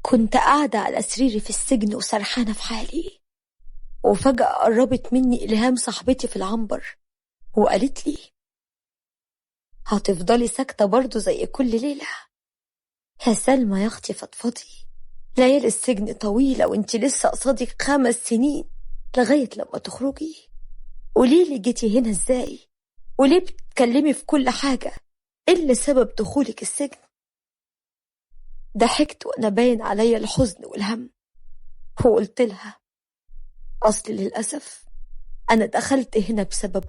كنت قاعدة على سريري في السجن وسرحانة في حالي، وفجأة قربت مني إلهام صاحبتي في العنبر وقالت لي: هتفضلي ساكتة برضو زي كل ليلة؟ يا سلمى يا أختي فضفضي، ليالي السجن طويلة وانتي لسه قصادك 5 سنين لغاية لما تخرجي. قوليلي جيتي هنا ازاي؟ وليه بتتكلمي في كل حاجة؟ ايه اللي سبب دخولك السجن؟ ضحكت وأنا باين عليا الحزن والهم، وقلت لها: أصل للأسف أنا دخلت هنا بسبب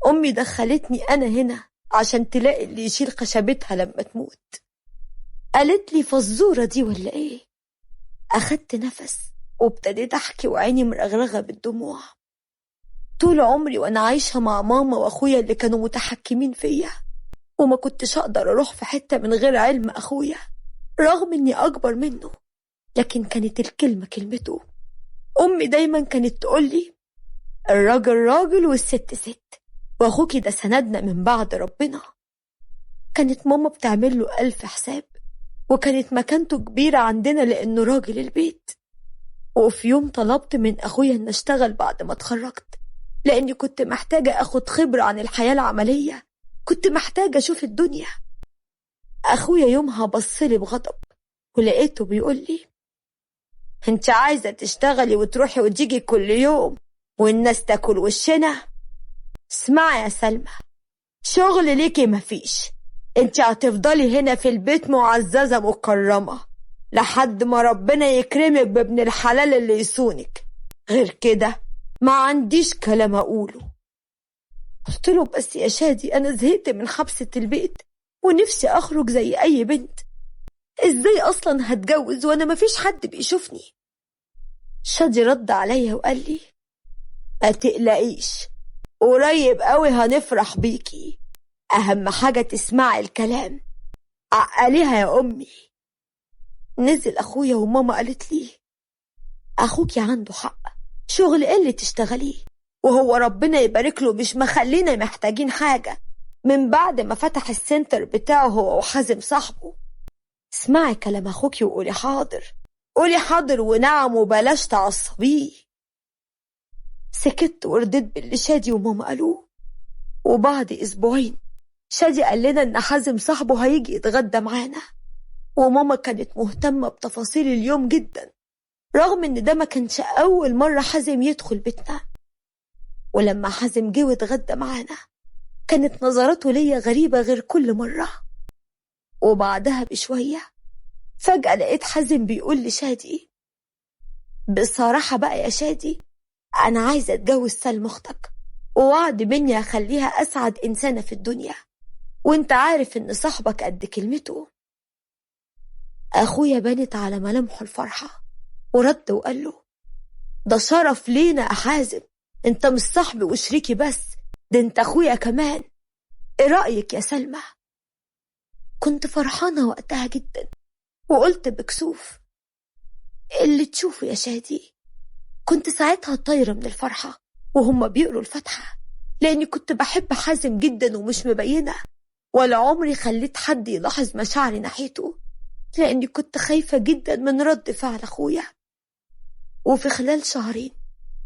أمي دخلتني أنا هنا عشان تلاقي اللي يشيل خشبتها لما تموت. قالت لي: فالزورة دي ولا إيه؟ أخدت نفس وابتديت أحكي وعيني مرغرغة بالدموع. طول عمري وأنا عايشة مع ماما وأخويا اللي كانوا متحكمين فيا، وما كنتش أقدر أروح في حتة من غير علم أخويا رغم إني أكبر منه، لكن كانت الكلمة كلمته. أمي دايما كانت تقولي: الراجل راجل والست ست، وأخوكي ده سندنا من بعد ربنا. كانت ماما بتعمل له 1000 حساب، وكانت مكانته كبيرة عندنا لأنه راجل البيت. وفي يوم طلبت من أخويا أن أشتغل بعد ما اتخرجت، لأني كنت محتاجة أخد خبرة عن الحياة العملية، كنت محتاجة أشوف الدنيا. أخويا يومها بصلي بغضب، ولقيته بيقولي: انت عايزة تشتغلي وتروحي وتيجي كل يوم والناس تاكل وشنا؟ اسمعي يا سلمى، شغل ليكي مفيش، انت هتفضلي هنا في البيت معززة مكرمة لحد ما ربنا يكرمك بابن الحلال اللي يصونك، غير كده ما عنديش كلام أقوله. قلت له: بس يا شادي أنا زهقت من حبسة البيت ونفسي أخرج زي أي بنت، إزاي أصلا هتجوز وأنا مفيش حد بيشوفني؟ شادي رد عليا وقال لي: ما تقلقيش، قريب قوي هنفرح بيكي، أهم حاجة تسمعي الكلام، عقليها يا أمي. نزل أخويا وماما قالت لي: أخوكي عنده حق، شغل إيه اللي تشتغليه؟ وهو ربنا يبارك له مش مخلينا محتاجين حاجة من بعد ما فتح السنتر بتاعه هو وحازم صاحبه. اسمعي كلام أخوكي وقولي حاضر، قولي حاضر ونعم وبلاش تعصبيه. سكت ورديت باللي شادي وماما قالوه. وبعد أسبوعين شادي قال لنا إن حازم صاحبه هيجي يتغدى معانا، وماما كانت مهتمة بتفاصيل اليوم جدا، رغم إن ده ما كانش أول مرة حازم يدخل بيتنا. ولما حازم جه واتغدى معانا كانت نظراته ليا غريبة غير كل مرة. وبعدها بشوية فجأة لقيت حازم بيقول لشادي: بصراحة بقى يا شادي، أنا عايزة أتجوز سلمى أختك، ووعد مني أخليها أسعد إنسانة في الدنيا، وإنت عارف إن صاحبك قد كلمته. أخويا بانت على ملامحه الفرحة ورد وقال له: ده شرف لينا يا حازم، إنت مش صاحبي وشريكي بس، ده إنت أخويا كمان، إيه رأيك يا سلمى؟ كنت فرحانة وقتها جدا، وقلت بكسوف: اللي تشوفه يا شادي. كنت ساعتها طايرة من الفرحة وهم بيقروا الفاتحة، لأني كنت بحب حازم جدا ومش مبينة، ولا عمري خليت حد يلاحظ مشاعري ناحيته، لأني كنت خايفة جدا من رد فعل أخويا. وفي خلال 2 شهر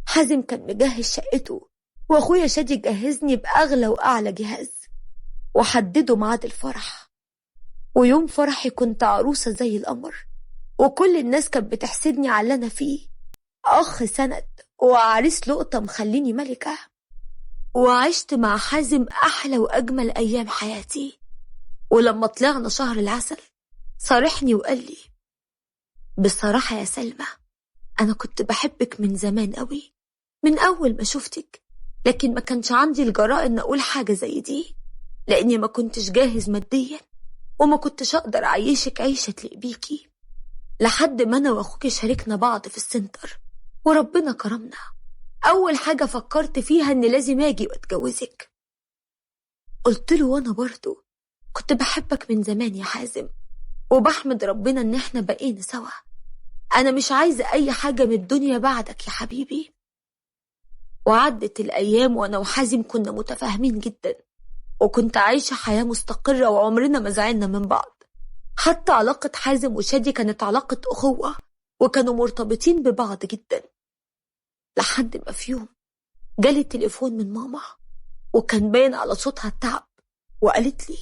حازم كان مجهز شقته، وأخويا شادي جهزني بأغلى وأعلى جهاز، وحددوا ميعاد الفرح. ويوم فرحي كنت عروسة زي القمر، وكل الناس كانت بتحسدني على اللي أنا فيه، أخ سند وعريس لقطة مخليني ملكة. وعشت مع حازم أحلى وأجمل أيام حياتي. ولما طلعنا شهر العسل صارحني وقال لي: بصراحة يا سلمى، أنا كنت بحبك من زمان قوي، من أول ما شفتك، لكن ما كانش عندي الجرأة إن أقول حاجة زي دي، لأني ما كنتش جاهز ماديا، وما كنتش أقدر أعيشك عيشة تليق بيكي، لحد ما أنا وأخوك شاركنا بعض في السنتر وربنا كرمنا. أول حاجة فكرت فيها إن لازم أجي وأتجوزك. قلت له: وأنا برضو كنت بحبك من زمان يا حازم، وبحمد ربنا إن إحنا بقينا سوا، أنا مش عايزة أي حاجة من الدنيا بعدك يا حبيبي. وعدت الأيام وأنا وحازم كنا متفاهمين جدا، وكنت عايشة حياة مستقرة وعمرنا ما زعلنا من بعض. حتى علاقة حازم وشادي كانت علاقة أخوة، وكانوا مرتبطين ببعض جدا. لحد ما في يوم جالي تليفون من ماما، وكان باين على صوتها التعب، وقالت لي: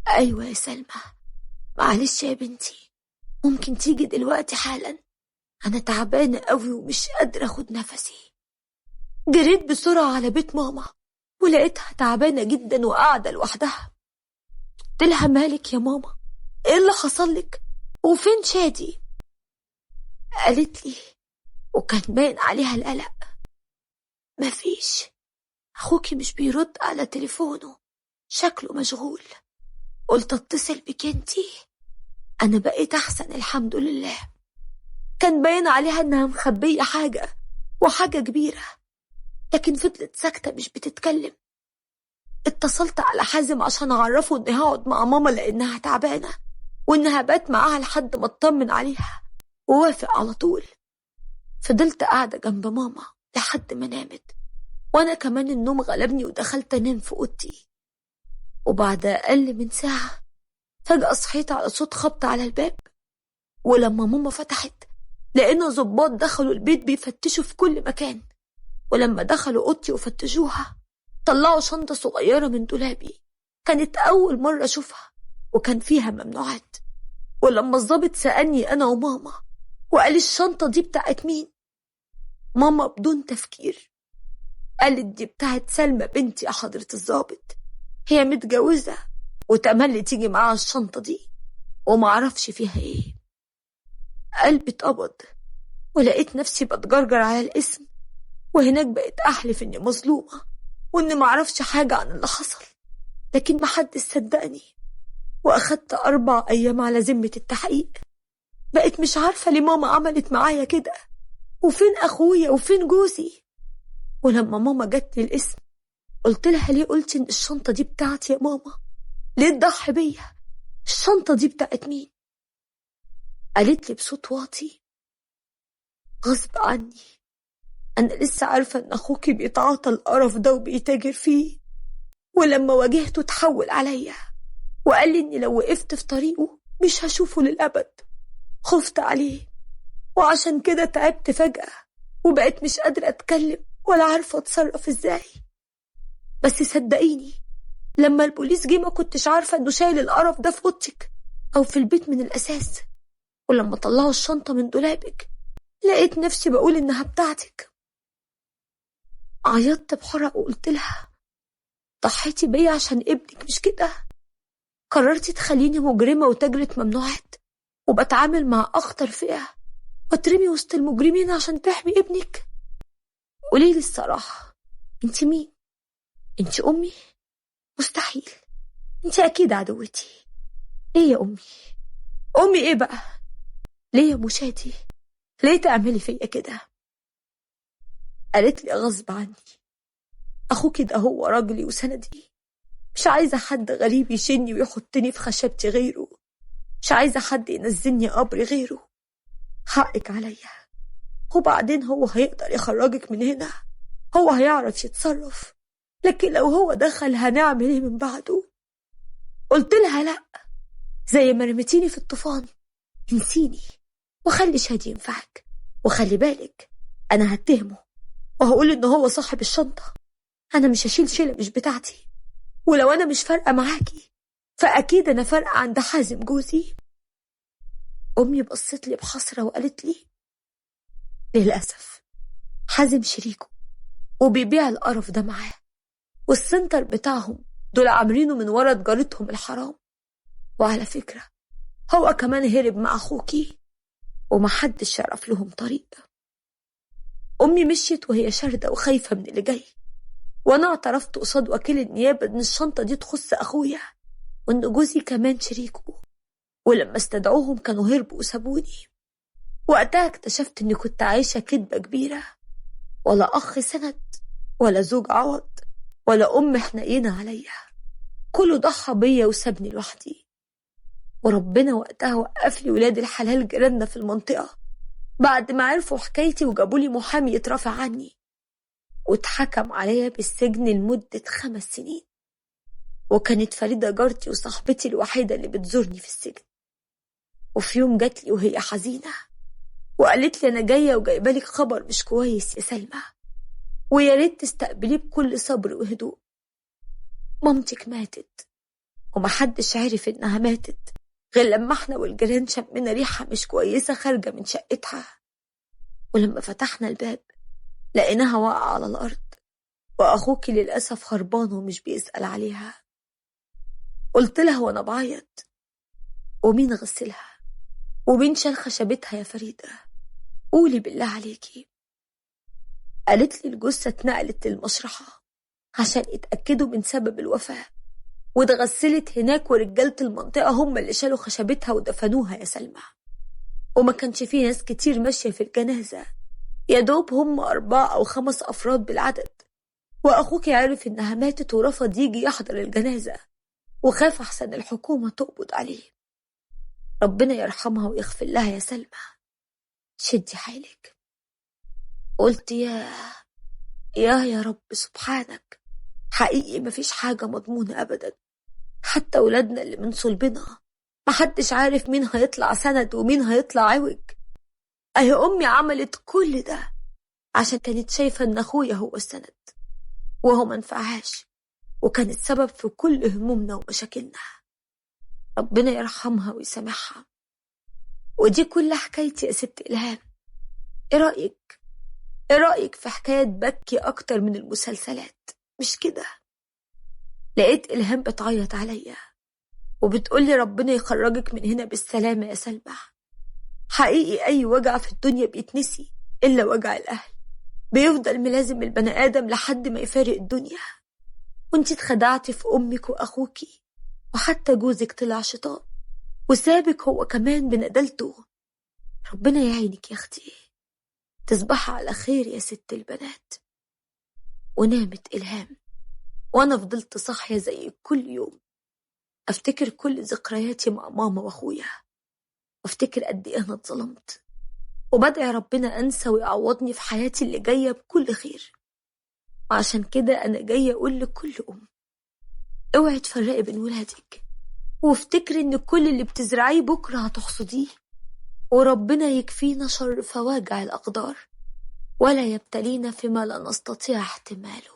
أيوة يا سلمى، معلش يا بنتي، ممكن تيجي دلوقتي حالا؟ أنا تعبانة قوي ومش قادرة أخد نفسي. جريت بسرعة على بيت ماما، ولقيتها تعبانة جدا وقاعدة لوحدها. قلت لها: مالك يا ماما؟ ايه اللي حصل لك؟ وفين شادي؟ قالت لي، وكان باين عليها القلق: مفيش، اخوكي مش بيرد على تليفونه، شكله مشغول. قلت اتصل بك انتي، انا بقيت احسن الحمد لله. كان باين عليها انها مخبية حاجة، وحاجة كبيرة، لكن فضلت ساكتة مش بتتكلم. اتصلت على حازم عشان اعرفه اني هقعد مع ماما لانها تعبانة، وانها بات معاها لحد ما اطمن عليها، ووافق على طول. فضلت قاعدة جنب ماما لحد ما نامت، وانا كمان النوم غلبني ودخلت انام في اوضتي. وبعد اقل من ساعة فجأة صحيت على صوت خبط على الباب، ولما ماما فتحت لقينا ضباط دخلوا البيت بيفتشوا في كل مكان. ولما دخلوا اوضتي وفتشوها طلعوا شنطة صغيرة من دولابي، كانت أول مرة أشوفها، وكان فيها ممنوعات. ولما الضابط سألني أنا وماما وقال الشنطة دي بتاعت مين، ماما بدون تفكير قالت: دي بتاعت سلمى بنتي يا حضرة الضابط، هي متجوزة وتملي تيجي معاها الشنطة دي ومعرفش فيها ايه. قلبي اتقبض، ولقيت نفسي بتجرجر على الاسم، وهناك بقيت أحلف إني مظلومة وإني معرفش حاجة عن اللي حصل. لكن محدش صدقني، وأخدت 4 أيام على ذمة التحقيق. بقيت مش عارفة ليه ماما عملت معايا كده، وفين أخويا وفين جوزي. ولما ماما جت لي الاسم قلت لها: ليه قلتي إن الشنطة دي بتاعتي يا ماما؟ ليه تضحي بيا؟ الشنطة دي بتاعت مين؟ قالت لي بصوت واطي: غصب عني، أنا لسه عارفة إن أخوكي بيتعاطى القرف ده وبيتاجر فيه، ولما واجهته تحول عليا وقال لي إني لو وقفت في طريقه مش هشوفه للأبد. خفت عليه، وعشان كده تعبت فجأة، وبقيت مش قادرة أتكلم ولا عارفة أتصرف إزاي. بس صدقيني، لما البوليس جه ما كنتش عارفة إنه شايل القرف ده في أوضتك أو في البيت من الأساس. ولما طلعوا الشنطة من دولابك لقيت نفسي بقول إنها بتاعتك. عيطت بحرقة وقلت لها: ضحيتي بيا عشان ابنك مش كده؟ قررتي تخليني مجرمة وتاجرة ممنوعات، وبتعامل مع أخطر فئة، وترمي وسط المجرمين عشان تحمي ابنك؟ قوليلي الصراحة، انت مين؟ انت أمي؟ مستحيل، انت أكيد عدوتي. ليه يا أمي؟ أمي إيه بقى؟ ليه يا مشاتي؟ ليه تعملي فيا كده؟ قالت لي: غصب عني، أخوكي ده هو راجلي وسندي، مش عايزة حد غريب يشيلني ويحطني في خشبتي غيره، مش عايزة حد ينزلني قبر غيره. حقك عليا، وبعدين هو هيقدر يخرجك من هنا، هو هيعرف يتصرف، لكن لو هو دخل هنعمل ايه من بعده؟ قلت لها: لا، زي ما رميتيني في الطوفان انسيني، وخلي شادي ينفعك، وخلي بالك انا هتهمه وهقول انه هو صاحب الشنطة. انا مش هشيل شيلة مش بتاعتي، ولو انا مش فارقة معاكي فاكيد انا فارقة عند حازم جوزي. امي بصت لي بحسرة وقالت لي: للأسف حازم شريكه، وبيبيع القرف ده معاه، والسنتر بتاعهم دول عاملينه من ورا تجارتهم الحرام. وعلى فكرة هو كمان هرب مع أخوكي، ومحدش شرف لهم طريق. أمي مشيت وهي شاردة وخايفة من اللي جاي، وأنا اعترفت قصاد وكيل النيابة إن الشنطة دي تخص أخويا، وإن جوزي كمان شريكه. ولما استدعوهم كانوا هربوا وسابوني. وقتها اكتشفت إني كنت عايشة كدبة كبيرة، ولا أخ سند، ولا زوج عوض، ولا أم حنينة عليا. كله ضحى بيا وسابني لوحدي. وربنا وقتها وقف لي ولاد الحلال جيراننا في المنطقة بعد ما عرفوا حكايتي، وجابولي محامي يترافع عني، واتحكم عليا بالسجن لمدة 5 سنين. وكانت فريدة جارتي وصاحبتي الوحيدة اللي بتزورني في السجن. وفي يوم جات لي وهي حزينة وقالت لي أنا جاية وجايبالك خبر مش كويس يا سلمى، ويا ريت تستقبليه بكل صبر وهدوء. مامتك ماتت، ومحدش عارف إنها ماتت غير لما احنا والجيران شمينا ريحة مش كويسة خارجة من شقتها، ولما فتحنا الباب لقيناها واقعة على الأرض، وأخوكي للأسف هربان ومش بيسأل عليها. قلت لها وأنا بعيط، ومين غسلها ومين شال خشبتها يا فريدة؟ قولي بالله عليكي. قالت لي الجثة اتنقلت للمشرحة عشان يتأكدوا من سبب الوفاة، واتغسلت هناك ورجالة المنطقة هم اللي شالوا خشبتها ودفنوها يا سلمى. وما كانش فيه ناس كتير ماشية في الجنازة، يا دوب هم 4 أو 5 أفراد بالعدد. وأخوك عارف إنها ماتت ورفض يجي يحضر الجنازة، وخاف أحسن الحكومة تقبض عليه. ربنا يرحمها ويغفر لها يا سلمى، شدي حيلك. قلت يا رب سبحانك، حقيقي مفيش حاجة مضمونة أبدا، حتى ولادنا اللي من صلبنا محدش عارف مين هيطلع سند ومين هيطلع عوج. أهي أمي عملت كل ده عشان كانت شايفة إن أخويا هو السند، وهو منفعهاش، وكانت سبب في كل همومنا ومشاكلنا. ربنا يرحمها ويسامحها. ودي كل حكايتي يا ست إلهام. إيه رأيك في حكاية بكي أكتر من المسلسلات، مش كده؟ لقيت إلهام بتعيط عليا وبتقولي ربنا يخرجك من هنا بالسلامة يا سلمى. حقيقي أي وجع في الدنيا بيتنسي إلا وجع الأهل، بيفضل ملازم البني آدم لحد ما يفارق الدنيا. وانتي اتخدعتي في أمك وأخوكي، وحتى جوزك طلع شيطان وسابك هو كمان بندلته. ربنا يعينك يا أختي. تصبح على خير يا ست البنات. ونامت إلهام، وأنا فضلت صاحية زي كل يوم، أفتكر كل ذكرياتي مع ماما وأخويا، وافتكر قد إيه أنا اتظلمت، وبدعي ربنا أنسى ويعوضني في حياتي اللي جاية بكل خير. وعشان كده أنا جاية أقول لكل أم، اوعي تفرقي بين ولادك، وافتكري إن كل اللي بتزرعيه بكرة هتحصديه، وربنا يكفينا شر فواجع الأقدار، ولا يبتلينا فيما لا نستطيع احتماله.